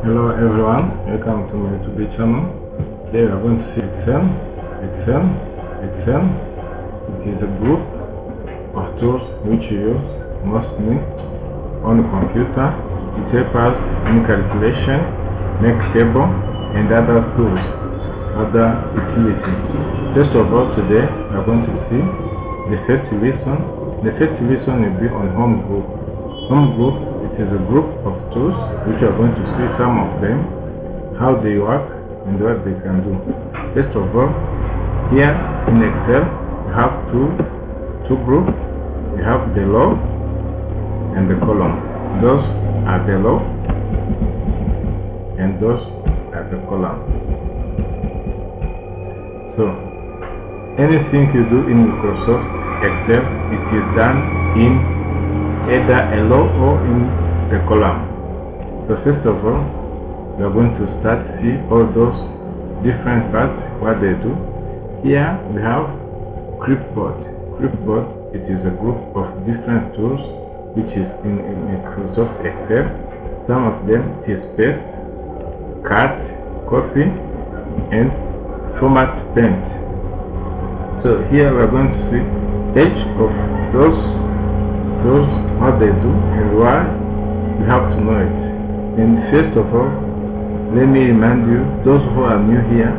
Hello everyone, welcome to my YouTube channel. Today we are going to see Excel. It is a group of tools which you use mostly on the computer. It helps us in calculation, make table and other tools, other utility. First of all, today we are going to see the first lesson. The first lesson will be on home group. Home group, it is a group of tools which we are going to see some of them, how they work and what they can do. First of all, here in Excel we have two groups. We have the row and the column. Those are the row and those are the column. So anything you do in Microsoft Excel, it is done in either a row or in the column. So first of all, we are going to start see all those different parts, what they do. Here we have clipboard. Clipboard, it is a group of different tools which is in Microsoft Excel. Some of them it is paste, cut, copy and format paint. So here we are going to see each of those tools, what they do and why you have to know it. And first of all, let me remind you, those who are new here,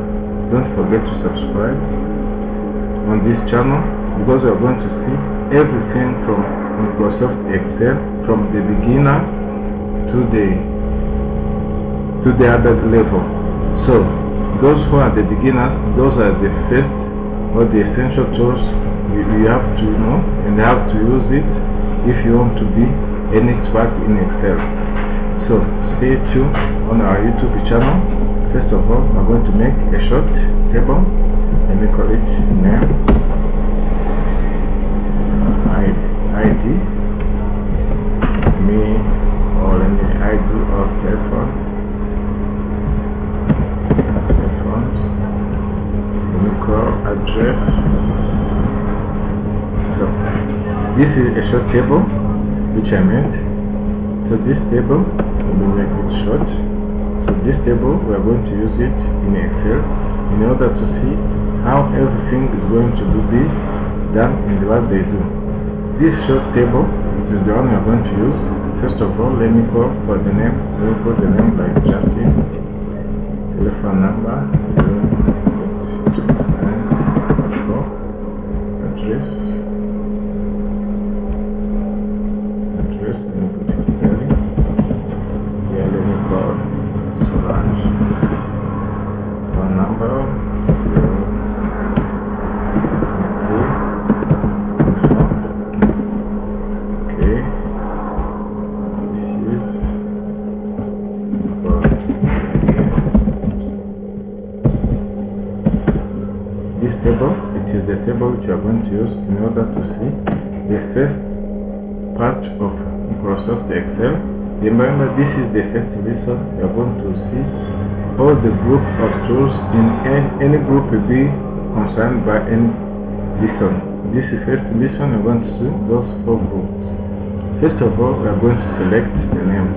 don't forget to subscribe on this channel, because we are going to see everything from Microsoft Excel, from the beginner to the other level. So those who are the beginners, those are the first or the essential tools you have to know and have to use it if you want to be an expert in Excel. So stay tuned on our YouTube channel. First of all, we're going to make a short table. Let me call it name, ID, me, or let me ID or telephones. Let me call address. So this is a short table which I made. So this table, we make it short. So this table, we are going to use it in Excel in order to see how everything is going to be done and what they do. This short table, it is the one we are going to use. First of all, let me call for the name. Let me put the name like Justin. Telephone number 08944. Address. Let me put it here. Here, let me call Solange. Phone number 0. Okay. This is for this table. It is the table which you are going to use in order to see the first part of Microsoft Excel. Remember, this is the first lesson. We are going to see all the group of tools in any group will be concerned by any lesson. This is first lesson. We are going to see those 4 groups. First of all, we are going to select the name.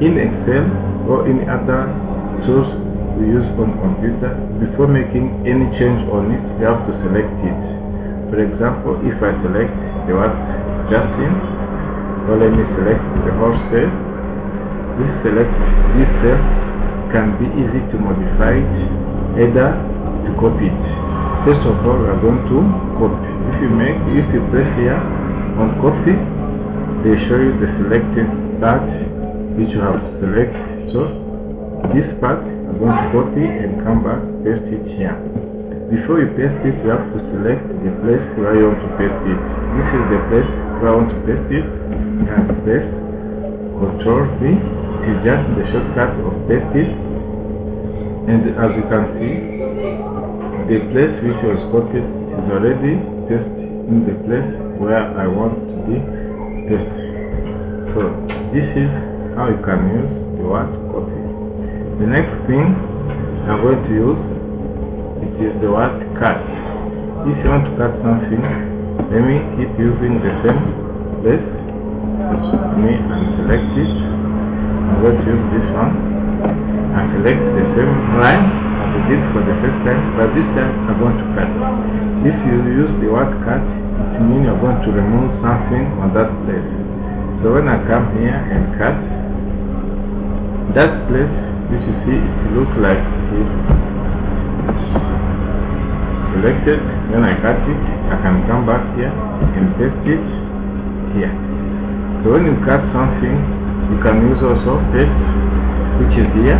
In Excel or in other tools we use on computer, before making any change on it, we have to select it. For example, if I select the word Justin, or let me select the whole cell, this cell can be easy to modify it, either to copy it. First of all, we are going to copy. If you press here on copy, they show you the selected part which you have selected. So this part I'm going to copy and come back, paste it here. Before you paste it, you have to select the place where you want to paste it. This is the place where I want to paste it. You have to press Ctrl V. It is just the shortcut of paste it. And as you can see, the place which was copied, it is already pasted in the place where I want to be pasted. So this is how you can use the word copy. The next thing I'm going to use, it is the word cut. If you want to cut something, let me keep using the same place as me and select it. I'm going to use this one. I select the same line as I did for the first time, but this time I'm going to cut. If you use the word cut, it means you're going to remove something on that place. So when I come here and cut, that place which you see, it looks like it is selected. When I cut it, I can come back here and paste it here. So when you cut something, you can use also paste, which is here.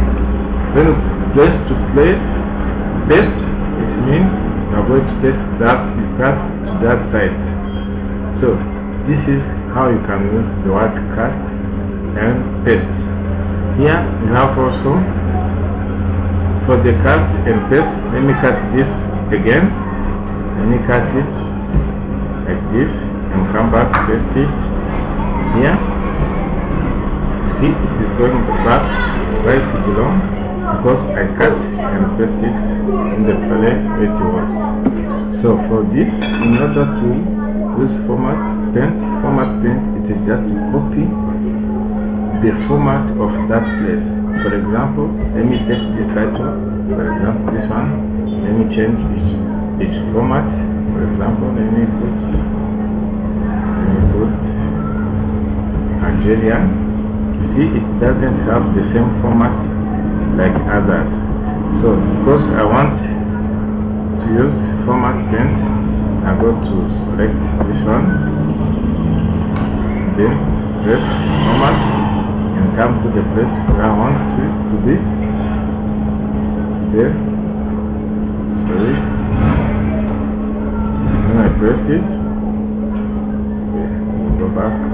When you place to paste, it means you are going to paste that you cut to that side. So this is how you can use the word cut and paste. Here you have also for the cut and paste. Let me cut this again. Let me cut it like this and come back, paste it here. See, it is going back where it belongs because I cut and paste it in the place where it was. So for this, in order to use format paint, it is just to copy the format of that place. For example, let me take this title, for example this one. Let me change each format. For example, let me put Algerian. You see, it doesn't have the same format like others. So because I want to use format paint, I go to select this one, then press format and come to the place where I want to be. There. Sorry. When I press it, okay, go back.